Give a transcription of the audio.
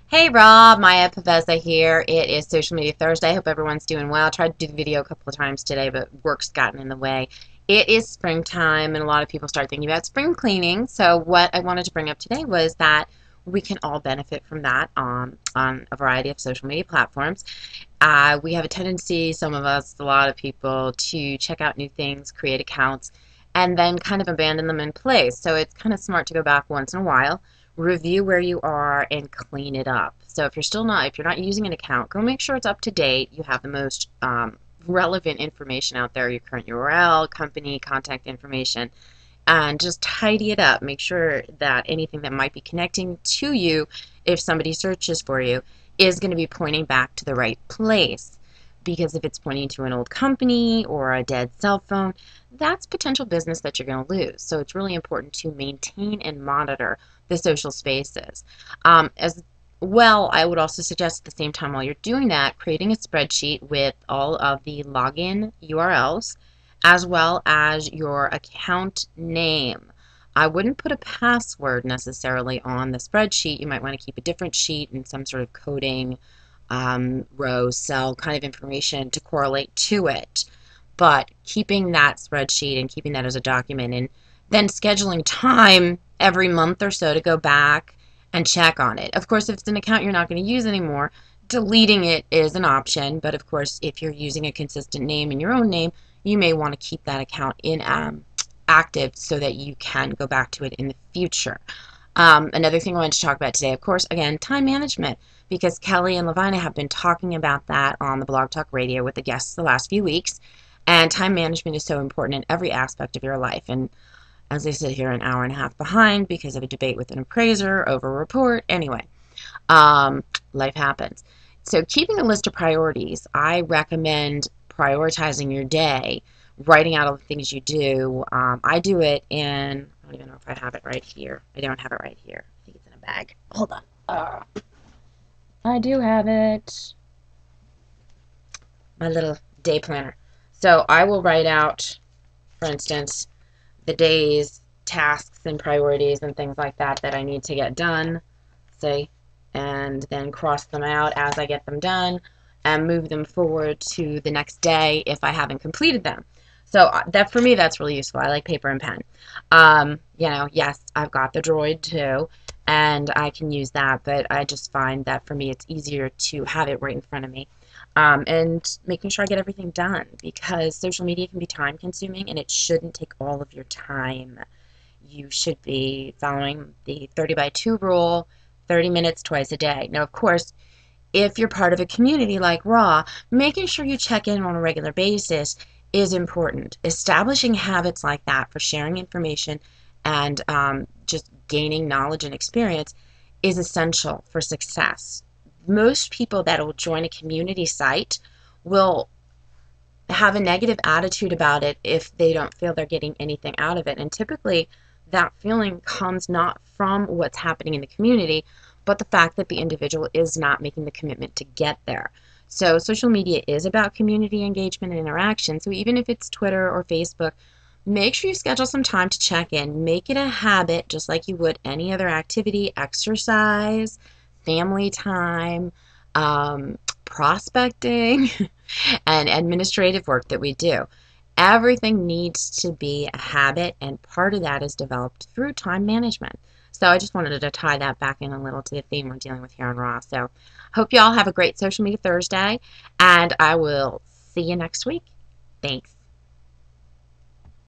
Hey Rob, Maya Paveza here. It is Social Media Thursday. I hope everyone's doing well. I tried to do the video a couple of times today, but work's gotten in the way. It is springtime, and a lot of people start thinking about spring cleaning. So what I wanted to bring up today was that we can all benefit from that on a variety of social media platforms. We have a tendency, some of us, a lot of people, to check out new things, create accounts, and then kind of abandon them in place. So it's kind of smart to go back once in a while, review where you are, and clean it up. So if you're not using an account, go make sure it's up to date. You have the most relevant information out there, your current URL, company, contact information, and just tidy it up. Make sure that anything that might be connecting to you, if somebody searches for you, is going to be pointing back to the right place. Because if it's pointing to an old company or a dead cell phone, that's potential business that you're going to lose. So it's really important to maintain and monitor the social spaces. As well, I would also suggest at the same time while you're doing that, creating a spreadsheet with all of the login URLs as well as your account name. I wouldn't put a password necessarily on the spreadsheet. You might want to keep a different sheet and some sort of coding row, cell kind of information to correlate to it. But keeping that spreadsheet and keeping that as a document and then scheduling time every month or so to go back and check on it. Of course, if it's an account you're not going to use anymore, deleting it is an option. But of course, if you're using a consistent name and your own name, you may want to keep that account in active so that you can go back to it in the future. Another thing I wanted to talk about today, of course, again, time management, because Kelly and Levina have been talking about that on the Blog Talk Radio with the guests the last few weeks. And time management is so important in every aspect of your life. And as I sit here an hour and a half behind because of a debate with an appraiser over a report, anyway, life happens. So keeping a list of priorities, I recommend prioritizing your day, writing out all the things you do. I do it in, I don't even know if I have it right here. I don't have it right here. I think it's in a bag. Hold on. I do have it. My little day planner. So I will write out, for instance, the day's tasks and priorities and things like that that I need to get done, say, and then cross them out as I get them done and move them forward to the next day if I haven't completed them. So that for me, that's really useful. I like paper and pen. Yes, I've got the Droid too, and I can use that, but I just find that for me, it's easier to have it right in front of me. And making sure I get everything done, because social media can be time consuming and it shouldn't take all of your time. You should be following the 30 by 2 rule, 30 minutes twice a day. Now, of course, if you're part of a community like Raw, making sure you check in on a regular basis is important. Establishing habits like that for sharing information and just gaining knowledge and experience is essential for success. Most people that will join a community site will have a negative attitude about it if they don't feel they're getting anything out of it. And typically that feeling comes not from what's happening in the community, but the fact that the individual is not making the commitment to get there. So social media is about community engagement and interaction. So even if it's Twitter or Facebook, make sure you schedule some time to check in. Make it a habit, just like you would any other activity, exercise, family time, prospecting, and administrative work that we do. Everything needs to be a habit, and part of that is developed through time management. So I just wanted to tie that back in a little to the theme we're dealing with here on Raw. So hope you all have a great Social Media Thursday, and I will see you next week. Thanks.